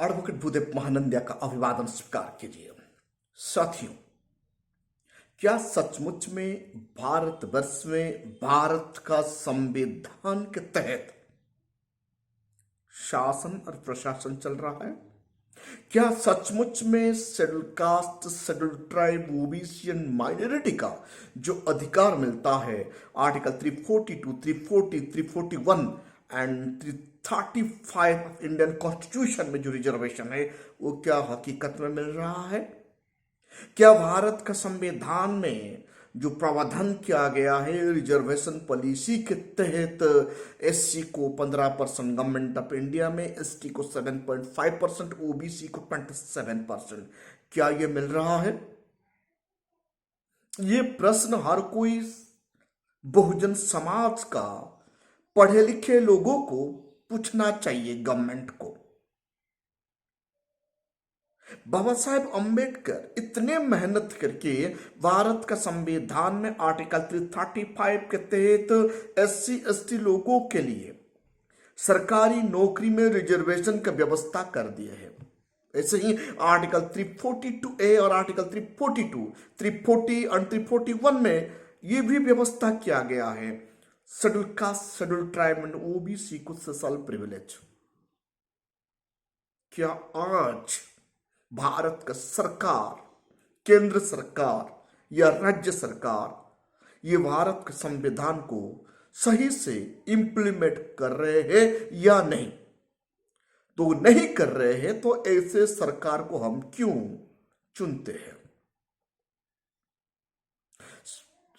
Advocate Bhudev Mahanandia का अभिवादन स्वीकार कीजिए। साथियों, क्या सचमुच में भारतवर्ष में भारत का संविधान के तहत शासन और प्रशासन चल रहा है? क्या सचमुच में schedule caste, schedule tribe, OBC and minority का जो अधिकार मिलता है article 342, 340, 341 and 335 of Indian constitution में जो रिजर्वेशन है वो क्या हकीकत में मिल रहा है? क्या भारत का संविधान में जो प्रावधान किया गया है रिजर्वेशन पॉलिसी के तहत एससी को 15% गवर्नमेंट ऑफ इंडिया में, एसटी को 7.5%, ओबीसी को 27%, क्या ये मिल रहा है? ये प्रश्न हर कोई बहुजन समाज का पढ़े लिखे लोगों को पूछना चाहिए गवर्नमेंट को। बाबा साहेब अंबेडकर इतने मेहनत करके भारत का संविधान में आर्टिकल 335 के तहत एससी एसटी लोगों के लिए सरकारी नौकरी में रिजर्वेशन का व्यवस्था कर दिए है। ऐसे ही आर्टिकल 342A और आर्टिकल 342, 340 और 341 में ये भी व्यवस्था किया गया है schedule caste, schedule tribe and OBC को स्पेशल प्रिविलेज। क्या आज भारत का सरकार, केंद्र सरकार या राज्य सरकार ये भारत के संविधान को सही से इंप्लीमेंट कर रहे हैं या नहीं? तो नहीं कर रहे हैं तो ऐसे सरकार को हम क्यों चुनते हैं?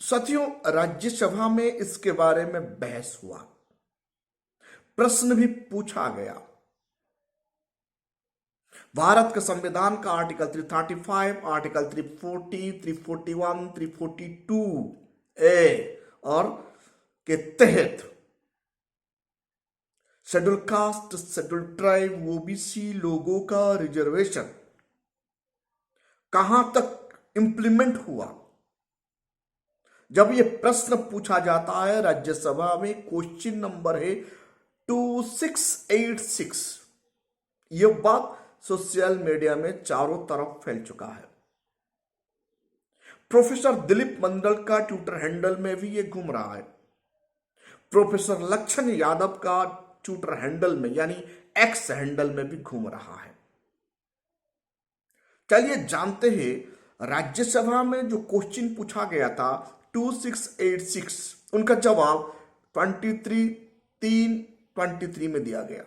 साथियों, राज्यसभा में इसके बारे में बहस हुआ, प्रश्न भी पूछा गया। भारत के संविधान का आर्टिकल 335, आर्टिकल 340, 341, 342A और के तहत schedule caste, schedule tribe, OBC लोगों का रिजर्वेशन कहां तक इंप्लीमेंट हुआ? जब यह प्रश्न पूछा जाता है राज्यसभा में, क्वेश्चन नंबर है 2686। यह बात सोशल मीडिया में चारों तरफ फैल चुका है। प्रोफेसर दिलीप मंडल का ट्विटर हैंडल में भी ये घूम रहा है। प्रोफेसर लक्षण यादव का ट्विटर हैंडल में यानी एक्स हैंडल में भी घूम रहा है। चलिए जानते हैं राज्यसभा में जो क्वेश्चन पूछा गया था 2686, उनका जवाब 23/3/23 में दिया गया,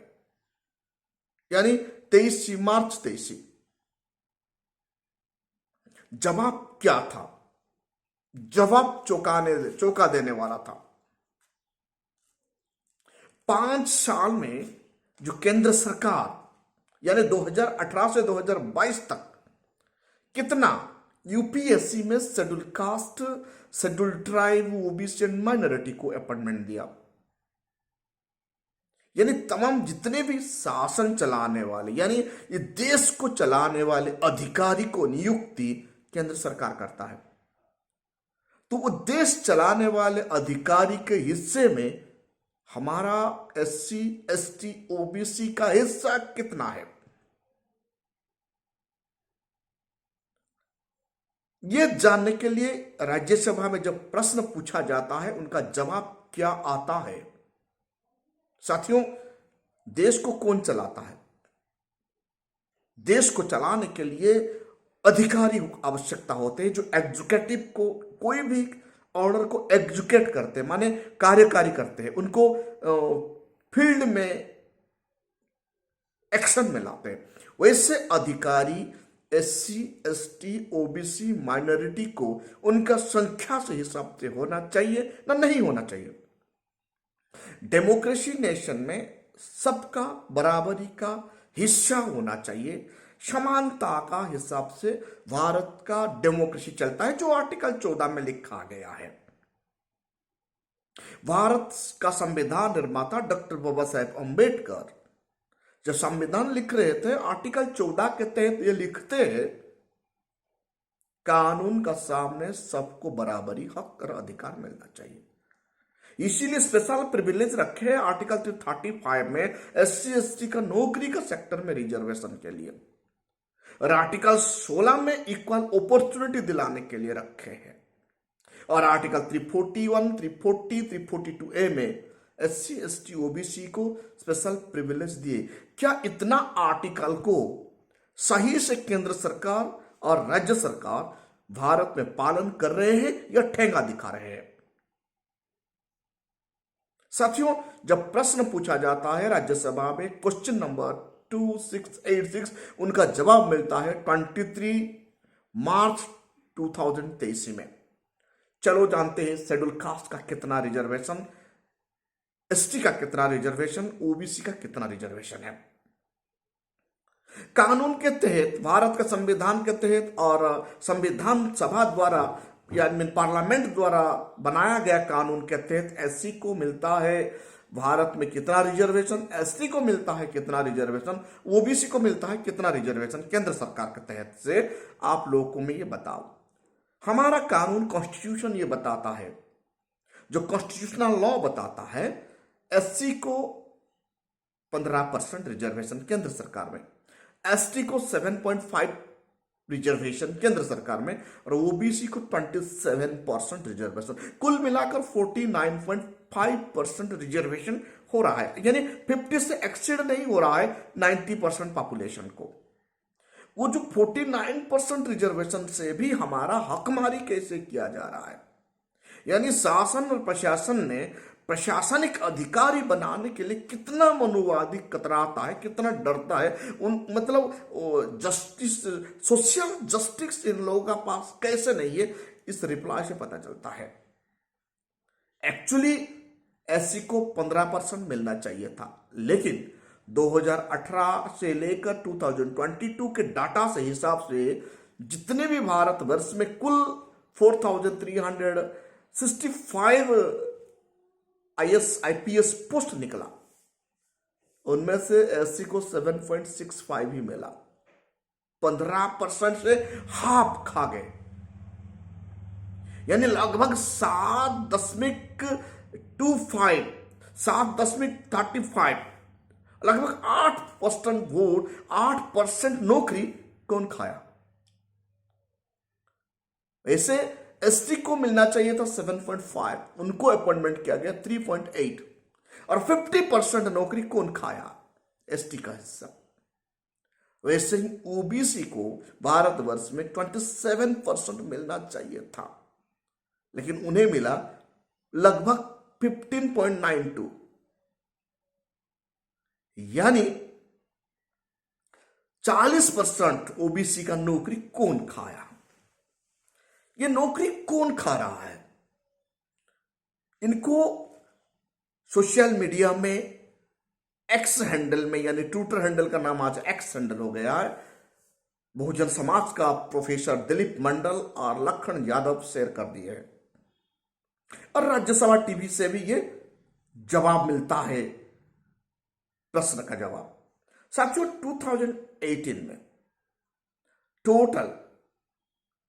यानी 23 मार्च 23। जवाब क्या था? जवाब चौंका देने वाला था। 5 साल में जो केंद्र सरकार यानी 2018 से 2022 तक कितना यूपीएससी में schedule caste, schedule tribe, OBC and minority को अपॉइंटमेंट दिया, यानी तमाम जितने भी शासन चलाने वाले यानी ये देश को चलाने वाले अधिकारी को नियुक्ति केंद्र सरकार करता है। तो वो देश चलाने वाले अधिकारी के हिस्से में हमारा एससी, एसटी, ओबीसी का हिस्सा कितना है? ये जानने के लिए राज्यसभा में जब प्रश्न पूछा जाता है उनका जवाब क्या आता है? साथियों, देश को कौन चलाता है? देश को चलाने के लिए अधिकारी आवश्यकता होते हैं जो एग्जीक्यूटिव को, कोई भी ऑर्डर को एग्जीक्यूट करते हैं, माने कार्यकारी करते हैं, उनको फील्ड में एक्शन में लाते हैं। वैसे अधिकारी एससी, एसटी, ओबीसी, माइनॉरिटी को उनका संख्या से हिसाब से होना चाहिए ना नहीं होना चाहिए? डेमोक्रेसी नेशन में सबका बराबरी का हिस्सा होना चाहिए, समानता का हिसाब से भारत का डेमोक्रेसी चलता है, जो आर्टिकल 14 में लिखा गया है। भारत का संविधान निर्माता डॉक्टर बाबा साहेब अंबेडकर जब संविधान लिख रहे थे आर्टिकल 14 के तहत ये लिखते हैं कानून का सामने सबको बराबरी हक और अधिकार मिलना चाहिए। इसीलिए स्पेशल प्रिविलेज रखे हैं आर्टिकल 335 में एससी एसटी का नौकरी का सेक्टर में रिजर्वेशन के लिए, और आर्टिकल 16 में इक्वल अपॉर्चुनिटी दिलाने के लिए रखे हैं, और आर्टिकल 341, 340, 342A में एससी एसटी ओबीसी को स्पेशल प्रिविलेज दिए। क्या इतना आर्टिकल को सही से केंद्र सरकार और राज्य सरकार भारत में पालन कर रहे हैं या ठेंगा दिखा रहे हैं? साथियों, जब प्रश्न पूछा जाता है राज्यसभा में क्वेश्चन नंबर 2686, उनका जवाब मिलता है 23 मार्च 2023 में। चलो जानते हैं शेड्यूल कास्ट का कितना रिजर्वेशन, एसटी का कितना रिजर्वेशन, ओबीसी का कितना रिजर्वेशन है। कानून के तहत, भारत का संविधान के तहत और संविधान सभा द्वारा यानी पार्लियामेंट द्वारा बनाया गया कानून के तहत एससी को मिलता है भारत में कितना रिजर्वेशन, एसटी को मिलता है कितना रिजर्वेशन, ओबीसी को मिलता है कितना रिजर्वेशन केंद्र सरकार के तहत से। आप लोगों को मैं ये बताओ, हमारा कानून कॉन्स्टिट्यूशन ये बताता है, जो कॉन्स्टिट्यूशनल लॉ बताता है, एससी को 15% रिजर्वेशन केंद्र सरकार में, एसटी को 7.5 रिजर्वेशन केंद्र सरकार में, और ओबीसी को 27% रिजर्वेशन, कुल मिलाकर 49.5% रिजर्वेशन हो रहा है। यानी 50 से एक्सीड नहीं हो रहा है 90% पॉपुलेशन को। वो जो 49% रिजर्वेशन से भी हमारा हकमारी कैसे किया जा रहा है, यानी शासन और प्रशासन ने प्रशासनिक अधिकारी बनाने के लिए कितना मनुवादी कतराता है, कितना डरता है, उन मतलब जस्टिस, सोशल जस्टिस इन लोगों का पास कैसे नहीं है, इस रिप्लाई से पता चलता है। एक्चुअली एससी को 15% मिलना चाहिए था, लेकिन 2018 से लेकर 2022 के डाटा से हिसाब से जितने भी भारतवर्ष में कुल 4365 IPS पोस्ट निकला, उनमें से एससी को 7.65 ही मिला। 15% से हाफ खा गए, यानी लगभग 7.25, 7.35, लगभग 8% वोट, 8% नौकरी कौन खाया? ऐसे एसटी को मिलना चाहिए था 7.5, उनको अपॉइंटमेंट किया गया 3.8, और 50% नौकरी कौन खाया? एसटी का हिस्सा। वैसे ही ओबीसी को भारतवर्ष में 27% मिलना चाहिए था, लेकिन उन्हें मिला लगभग 15.92, यानी 40% ओबीसी का नौकरी कौन खाया? ये नौकरी कौन खा रहा है? इनको सोशल मीडिया में एक्स हैंडल में, यानी ट्विटर हैंडल का नाम आज एक्स हैंडल हो गया है, बहुजन समाज का प्रोफेसर दिलीप मंडल और लखन यादव शेयर कर दिए हैं, और राज्यसभा टीवी से भी ये जवाब मिलता है, प्रश्न का जवाब। साथियों, 2018 में टोटल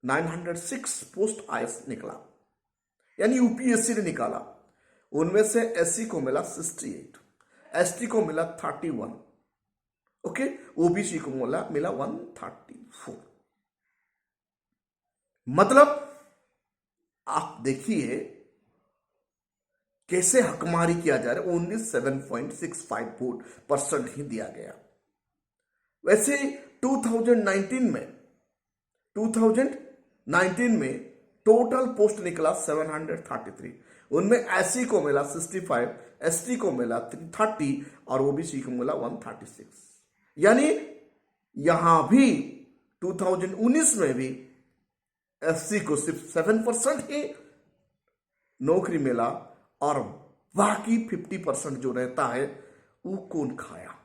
906 पोस्ट आईएएस निकला, यानी यूपीएससी ने निकाला। उनमें से एससी को मिला 68, एसटी को मिला 31, ओके, ओबीसी को मिला 134। मतलब आप देखिए कैसे हकमारी किया जा रहा है। ओनली 7.65% ही दिया गया। वैसे 2019 में टोटल पोस्ट निकला 733, उनमें एससी को मिला 65, एसटी को मिला 330 और ओबीसी को मिला 136। यानी यहां भी 2019 में भी एससी को सिर्फ 7% ही नौकरी मिला, और बाकी 50% जो रहता है वो कौन खाया?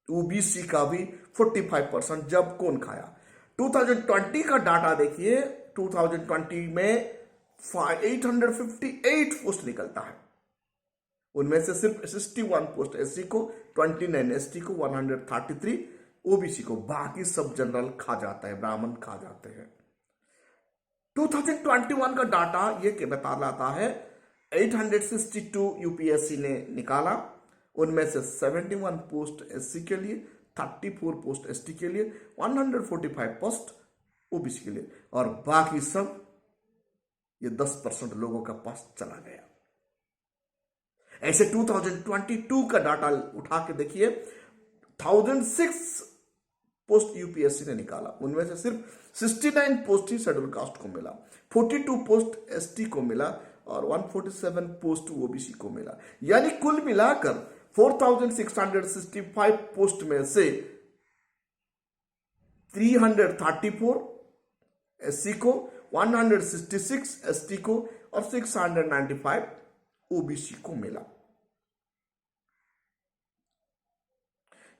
ओबीसी का भी 45%, जब कौन खाया? 2020 का डाटा देखिए, 2020 में 858 पोस्ट निकलता है, उनमें से सिर्फ 61 पोस्ट एससी को, 29 एसटी को, 133 ओबीसी को, बाकी सब जनरल खा जाता है, ब्राह्मण खा जाते हैं। 2021 का डाटा ये बता लाता है 862 यूपीएससी ने निकाला, उनमें से 71 पोस्ट एससी के लिए, 34 पोस्ट एसटी के लिए, 145 पोस्ट ओबीसी के लिए, और बाकी सब ये 10% लोगों के पास चला गया। ऐसे 2022 का डाटा उठा के देखिए, 1006 पोस्ट यूपीएससी ने निकाला, उनमें से सिर्फ 69 पोस्ट ही शेड्यूल कास्ट को मिला, 42 पोस्ट एसटी को मिला और 147 पोस्ट ओबीसी को मिला। यानी कुल मिलाकर 4665 पोस्ट में से 334 एससी को, 166 एसटी को और 695 ओबीसी को मिला।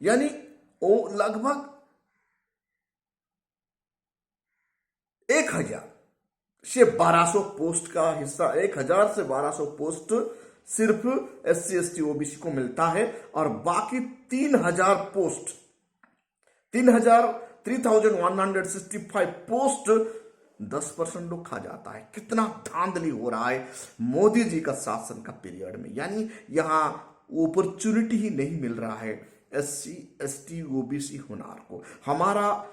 यानी वो लगभग 1000 से 1200 पोस्ट का हिस्सा, 1000 से 1200 पोस्ट सिर्फ एससी एसटी ओबीसी को मिलता है, और बाकी 3000 पोस्ट, 3165 पोस्ट 10% लोग खा जाता है। कितना धांधली हो रहा है मोदी जी का शासन का पीरियड में। यानी यहां अपॉर्चुनिटी ही नहीं मिल रहा है एससी एसटी ओबीसी हुनार को। हमारा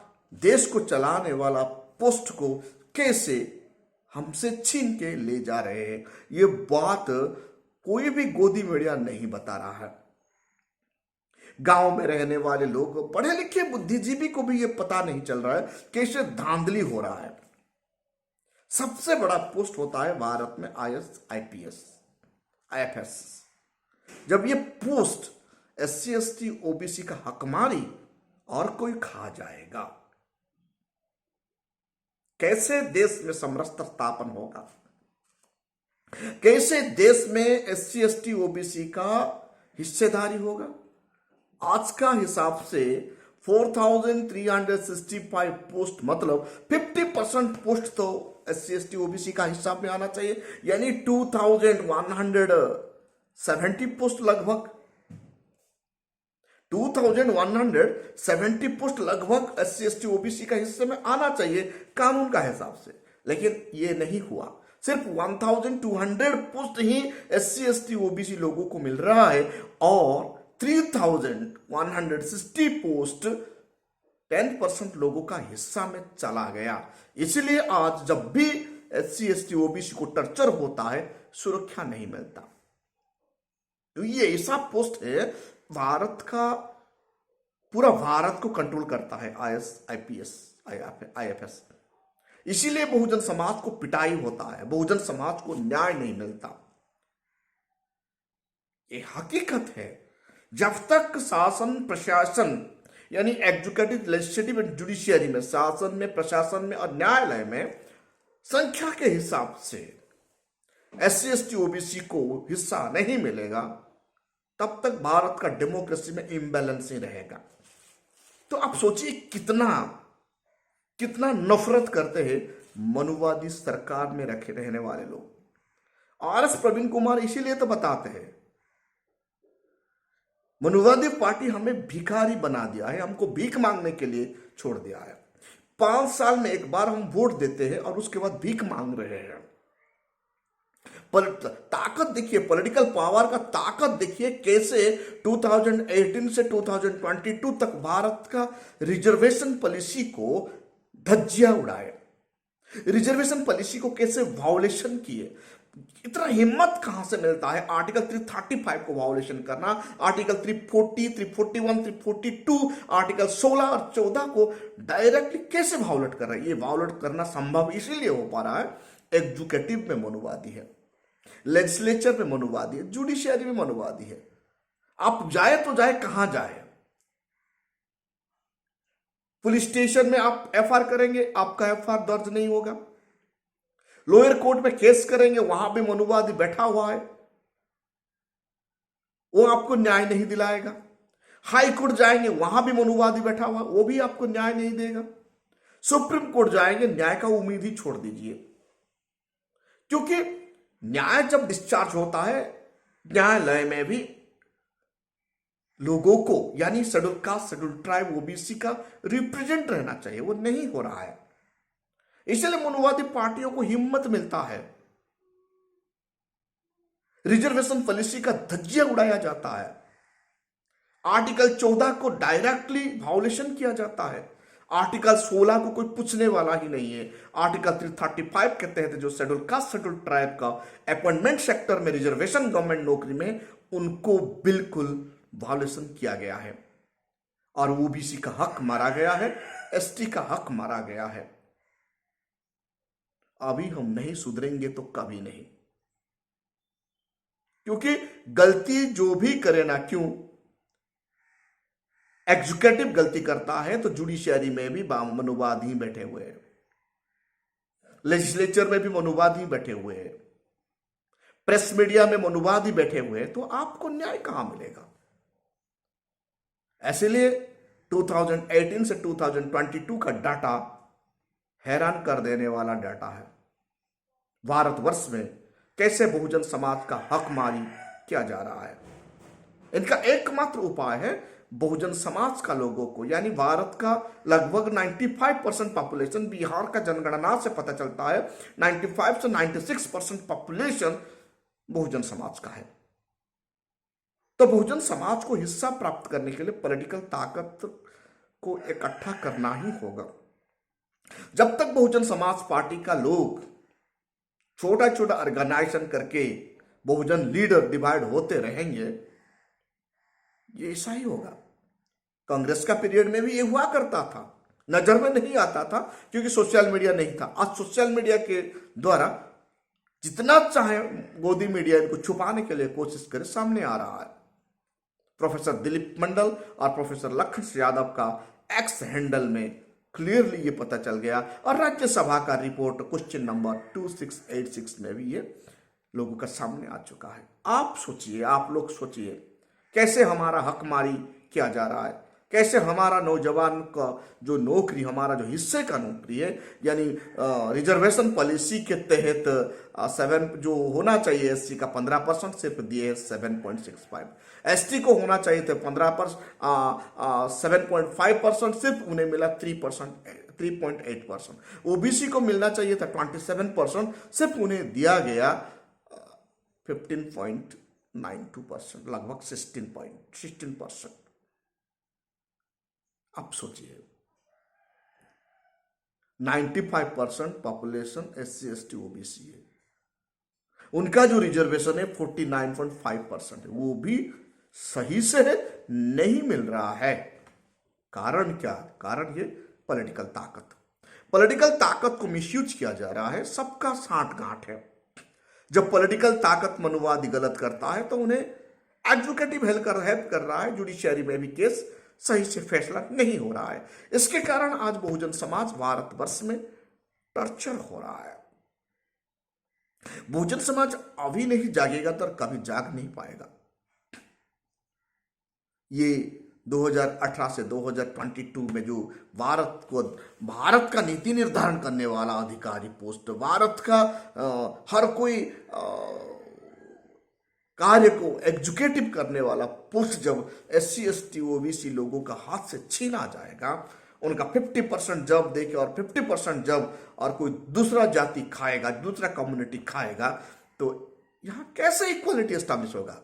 देश को चलाने वाला पोस्ट को कैसे हमसे छीन के ले जा रहे हैं, ये बात कोई भी गोदी मीडिया नहीं बता रहा है। गांव में रहने वाले लोग, पढ़े लिखे बुद्धिजीवी को भी ये पता नहीं चल रहा है कैसे धांधली हो रहा है। सबसे बड़ा पोस्ट होता है भारत में आईएएस, आईपीएस, आईएफएस। जब ये पोस्ट एससी एसटी ओबीसी का हकमारी और कोई खा जाएगा, कैसे देश में समरसता स्थापन होगा, कैसे देश में एससी एसटी ओबीसी का हिस्सेदारी होगा। आज का हिसाब से 4365 पोस्ट, मतलब 50% पोस्ट तो एससी एसटी ओबीसी का हिसाब में आना चाहिए। यानी 2170 पोस्ट, लगभग 2170 पोस्ट लगभग एससी एसटी ओबीसी का हिस्से में आना चाहिए कानून का हिसाब से, लेकिन ये नहीं हुआ। सिर्फ 1200 पोस्ट ही एससी एसटी ओबीसी लोगों को मिल रहा है, और 3160 पोस्ट 10% लोगों का हिस्सा में चला गया। इसलिए आज जब भी एससी एसटी ओबीसी को टर्चर होता है, सुरक्षा नहीं मिलता। तो ये ऐसा पोस्ट है, भारत का, पूरा भारत को कंट्रोल करता है आईएएस, आईपीएस, आईएफएस। इसीलिए बहुजन समाज को पिटाई होता है, बहुजन समाज को न्याय नहीं मिलता। ये हकीकत है। जब तक शासन प्रशासन, यानी एग्जीक्यूटिव, लेजिस्लेटिव एंड जुडिशियरी में, शासन में, प्रशासन में और न्यायालय में संख्या के हिसाब से एससी एसटी ओबीसी को हिस्सा नहीं मिलेगा, तब तक भारत का डेमोक्रेसी में इम्बैलेंस ही रहेगा। तो आप सोचिए कितना नफरत करते हैं मनुवादी सरकार में रखे रहने वाले लोग। आरएस प्रवीण कुमार इसीलिए तो बताते हैं, मनुवादी पार्टी हमें भिखारी बना दिया है, हमको भीख मांगने के लिए छोड़ दिया है। 5 साल में एक बार हम वोट देते हैं और उसके बाद भीख मांग रहे हैं। ताकत देखिए, पॉलिटिकल पावर का ताकत देखिए, कैसे 2018 से 2022 तक भारत का रिजर्वेशन पॉलिसी को धज्जियां उड़ाए, रिजर्वेशन पॉलिसी को कैसे वायोलेशन किए। इतना हिम्मत कहां से मिलता है आर्टिकल 335 को वायोलेशन करना, आर्टिकल 340, 341, 342, आर्टिकल 16 और 14 को डायरेक्टली कैसे वायोलेट कर रहा है। ये वायोलेट करना संभव इसीलिए हो पा रहा है, एग्जीक्यूटिव में मनुवादी है, लेजिस्लेचर में मनुवादी है, जुडिशियरी में मनुवादी है। आप जाए तो जाए, कहां जाए। पुलिस स्टेशन में आप एफआईआर करेंगे, आपका एफआईआर दर्ज नहीं होगा। लोअर कोर्ट में केस करेंगे, वहां भी मनुवादी बैठा हुआ है, वो आपको न्याय नहीं दिलाएगा। हाई कोर्ट जाएंगे, वहां भी मनुवादी बैठा हुआ, वो भी आपको न्याय नहीं देगा। सुप्रीम कोर्ट जाएंगे, न्याय का उम्मीद ही छोड़ दीजिए, क्योंकि न्याय जब डिस्चार्ज होता है, न्यायालय में भी लोगों को, यानी schedule caste, schedule tribe, OBC का रिप्रेजेंट रहना चाहिए, वो नहीं हो रहा है। इसलिए मनुवादी पार्टियों को हिम्मत मिलता है रिजर्वेशन पॉलिसी का धज्जिया उड़ाया जाता है। आर्टिकल 14 को डायरेक्टली वायोलेशन किया जाता है। आर्टिकल 16 को कोई पूछने वाला ही नहीं है। आर्टिकल 335 के तहत जो शेड्यूल कास्ट शेड्यूल ट्राइब का अपॉइंटमेंट सेक्टर में रिजर्वेशन गवर्नमेंट नौकरी में, उनको बिल्कुल वायोलेशन किया गया है और ओबीसी का हक मारा गया है, एसटी का हक मारा गया है। अभी हम नहीं सुधरेंगे तो कभी नहीं, क्योंकि गलती जो भी करे ना क्यों, एग्जीक्यूटिव गलती करता है तो जुडिशियरी में भी मनुवाद ही बैठे हुए हैं, लेजिस्लेचर में भी मनुवाद ही बैठे हुए हैं, प्रेस मीडिया में मनुवाद ही बैठे हुए हैं, तो आपको न्याय कहां मिलेगा? इसलिए 2018 से 2022 का डाटा हैरान कर देने वाला डाटा है। भारतवर्ष में कैसे बहुजन समाज का हकमारी किया जा रहा है। इनका एकमात्र उपाय है बहुजन समाज का लोगों को, यानी भारत का लगभग 95% पॉपुलेशन, बिहार का जनगणना से पता चलता है 95 से 96% पॉपुलेशन बहुजन समाज का है। तो बहुजन समाज को हिस्सा प्राप्त करने के लिए पॉलिटिकल ताकत को इकट्ठा करना ही होगा। जब तक बहुजन समाज पार्टी का लोग छोटा छोटा ऑर्गेनाइजेशन करके बहुजन लीडर डिवाइड होते रहेंगे, ये ऐसा ही होगा। कांग्रेस का पीरियड में भी ये हुआ करता था, नजर में नहीं आता था क्योंकि सोशल मीडिया नहीं था। आज सोशल मीडिया के द्वारा जितना चाहे गोदी मीडिया इनको छुपाने के लिए कोशिश करे, सामने आ रहा है। प्रोफेसर दिलीप मंडल और प्रोफेसर लखन यादव का एक्स हैंडल में क्लियरली ये पता चल गया, और राज्यसभा का रिपोर्ट क्वेश्चन नंबर 2686 में भी ये लोगों का सामने आ चुका है। आप सोचिए, आप लोग सोचिए, कैसे हमारा हकमारी किया जा रहा है, कैसे हमारा नौजवान का जो नौकरी, हमारा जो हिस्से का नौकरी है, यानी रिजर्वेशन पॉलिसी के तहत 7 जो होना चाहिए एससी का 15% सिर्फ दिए है 7.65, एसटी को होना चाहिए थे 7.5%, सिर्फ उन्हें मिला 3.8%, ओबीसी को मिलना चाहिए था 27%, सिर्फ उन्हें दिया गया 15.92%, लगभग 16%। अब सोचिए 95% पॉपुलेशन एससी एसटी ओबीसी है, उनका जो रिजर्वेशन है 49.5% है, वो भी सही से नहीं मिल रहा है। कारण क्या? कारण ये पॉलिटिकल ताकत को मिसयूज किया जा रहा है। सबका साठ गांठ है। जब पॉलिटिकल ताकत मनुवादी गलत करता है तो उन्हें एडवोकेटिव हेल्प कर रहा है, जुडिशियरी में भी केस सही से फैसला नहीं हो रहा है। इसके कारण आज बहुजन समाज भारतवर्ष में टॉर्चर हो रहा है। बहुजन समाज अभी नहीं जागेगा तो कभी जाग नहीं पाएगा। ये 2018 से 2022 में जो भारत का नीति निर्धारण करने वाला अधिकारी पोस्ट, भारत का हर कोई कार्य को एग्जीक्यूटिव करने वाला पोस्ट जब एससी एसटी ओबीसी लोगों का हाथ से छीना जाएगा, उनका 50% जब देके और 50% जब और कोई दूसरा जाति खाएगा, दूसरा कम्युनिटी खाएगा, तो यहां कैसे इक्वालिटी एस्टैब्लिश होगा?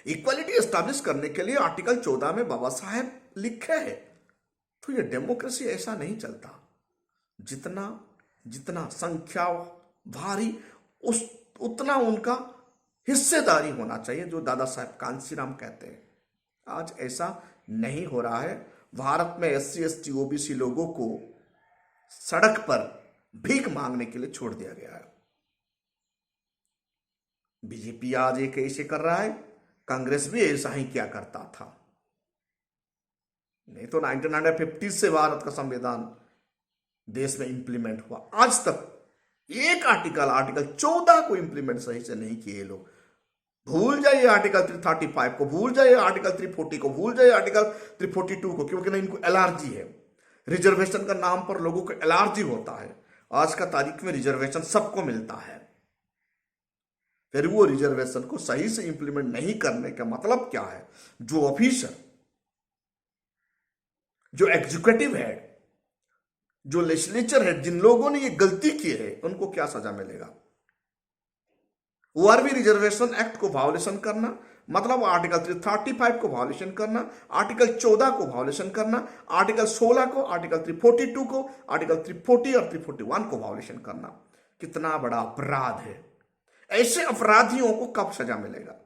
इक्वालिटी एस्टैब्लिश करने के लिए आर्टिकल 14 में बाबा साहेब लिखे हैं। तो ये डेमोक्रेसी ऐसा नहीं चलता। जितना संख्या भारी उतना उनका हिस्सेदारी होना चाहिए, जो दादा साहेब कांशीराम कहते हैं। आज ऐसा नहीं हो रहा है। भारत में एससी एसटी ओबीसी लोगों को सड़क पर भीख मांगने के लिए छोड़ दिया गया है। बीजेपी आज एक ऐसे कर रहा है, कांग्रेस भी ऐसा ही क्या करता था। नहीं तो 1950 से भारत का संविधान देश में इंप्लीमेंट हुआ, आज तक एक आर्टिकल 14 को इंप्लीमेंट सही से नहीं किए लोग। भूल जाइए आर्टिकल 335 को, भूल जाइए आर्टिकल 340 को, भूल जाइए आर्टिकल 342 को, क्योंकि ना इनको एलर्जी है। रिजर्वेशन का नाम पर लोगों को एलर्जी होता है। आज का तारीख में रिजर्वेशन सबको मिलता है, फिर वो रिजर्वेशन को सही से इंप्लीमेंट नहीं करने का मतलब क्या है? जो ऑफिसर, जो एग्जीक्यूटिव है, जो लेजिस्लेचर है, जिन लोगों ने ये गलती की है, उनको क्या सजा मिलेगा? ओआरबी रिजर्वेशन एक्ट को वायोलेशन करना, मतलब आर्टिकल 335 को वायोलेशन करना, आर्टिकल 14 को वायोलेशन करना, आर्टिकल 16 को, आर्टिकल 342 को, आर्टिकल 340 और 341 को वायोलेशन करना। कितना बड़ा अपराध है। ऐसे अपराधियों को कब सजा मिलेगा?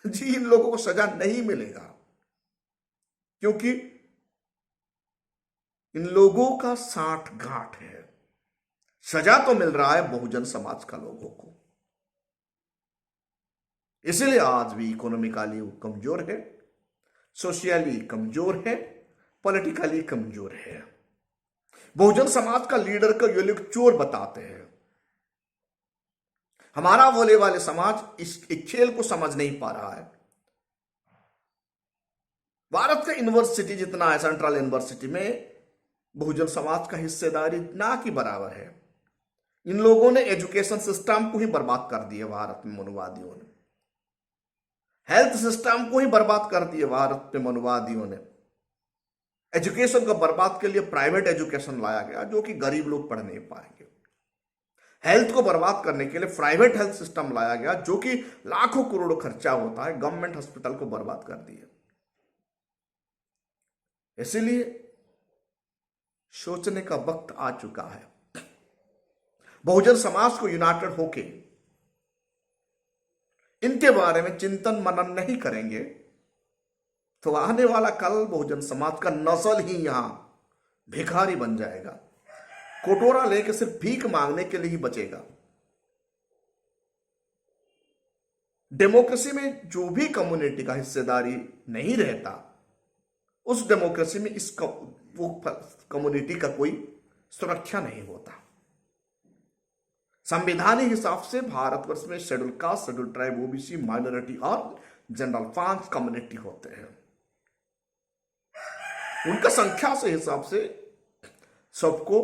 जी, इन लोगों को सजा नहीं मिलेगा, क्योंकि इन लोगों का साठ गांठ है। सजा तो मिल रहा है बहुजन समाज का लोगों को। इसलिए आज भी इकोनॉमिकली वो कमजोर है, सोशली कमजोर है, पॉलिटिकली कमजोर है। बहुजन समाज का लीडर को ये लोग चोर बताते हैं। हमारा बोले वाले समाज इस खेल को समझ नहीं पा रहा है। भारत का यूनिवर्सिटी जितना है, सेंट्रल यूनिवर्सिटी में बहुजन समाज का हिस्सेदारी ना की बराबर है। इन लोगों ने एजुकेशन सिस्टम को ही बर्बाद कर दिया भारत में, मनुवादियों ने हेल्थ सिस्टम को ही बर्बाद कर दिया भारत में, मनुवादियों ने। एजुकेशन को बर्बाद के लिए प्राइवेट एजुकेशन लाया गया, जो कि गरीब लोग पढ़ नहीं पाएंगे। हेल्थ को बर्बाद करने के लिए प्राइवेट हेल्थ सिस्टम लाया गया, जो कि लाखों करोड़ों खर्चा होता है, गवर्नमेंट हॉस्पिटल को बर्बाद कर दिया। इसीलिए सोचने का वक्त आ चुका है। बहुजन समाज को यूनाइटेड होके इनके बारे में चिंतन मनन नहीं करेंगे तो आने वाला कल बहुजन समाज का नस्ल ही यहां भिखारी बन जाएगा, कोटोरा लेके सिर्फ भीख मांगने के लिए ही बचेगा। डेमोक्रेसी में जो भी कम्युनिटी का हिस्सेदारी नहीं रहता, उस डेमोक्रेसी में इस वो कम्युनिटी का कोई सुरक्षा नहीं होता। संवैधानिक हिसाब से भारतवर्ष में schedule caste, schedule tribe, OBC, minority और जनरल 5 कम्युनिटी होते हैं। उनका संख्या से हिसाब से सबको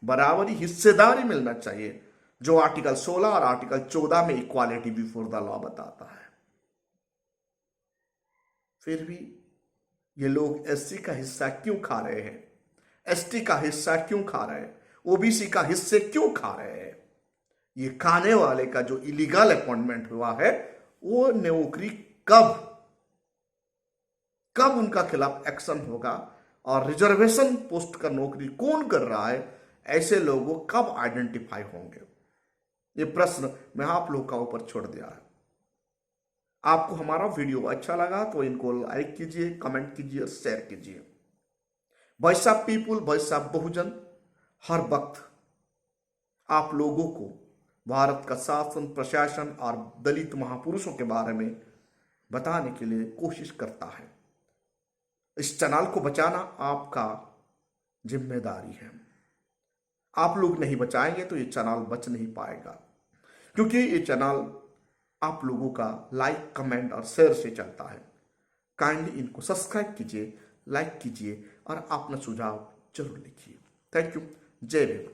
बराबरी हिस्सेदारी मिलना चाहिए, जो आर्टिकल 16 और आर्टिकल 14 में इक्वालिटी बिफोर द लॉ बताता है। फिर भी ये लोग एससी का हिस्सा क्यों खा रहे हैं, एसटी का हिस्सा क्यों खा रहे हैं, ओबीसी का हिस्से क्यों खा रहे हैं? ये खाने वाले का जो इलीगल अपॉइंटमेंट हुआ है, वो नौकरी कब उनका खिलाफ एक्शन होगा, और रिजर्वेशन पोस्ट का नौकरी कौन कर रहा है, ऐसे लोगों कब आइडेंटिफाई होंगे? ये प्रश्न मैं आप लोग का ऊपर छोड़ दिया है। आपको हमारा वीडियो अच्छा लगा तो इनको लाइक कीजिए, कमेंट कीजिए और शेयर कीजिए। Voice of people, voice of Bahujan हर वक्त आप लोगों को भारत का शासन, प्रशासन और दलित महापुरुषों के बारे में बताने के लिए कोशिश करता है। इस चैनल को बचाना आपका जिम्मेदारी है। आप लोग नहीं बचाएंगे तो ये चैनल बच नहीं पाएगा, क्योंकि ये चैनल आप लोगों का लाइक, कमेंट और शेयर से चलता है। काइंडली इनको सब्सक्राइब कीजिए, लाइक कीजिए और अपना सुझाव जरूर लिखिए। Thank you. जय भीम।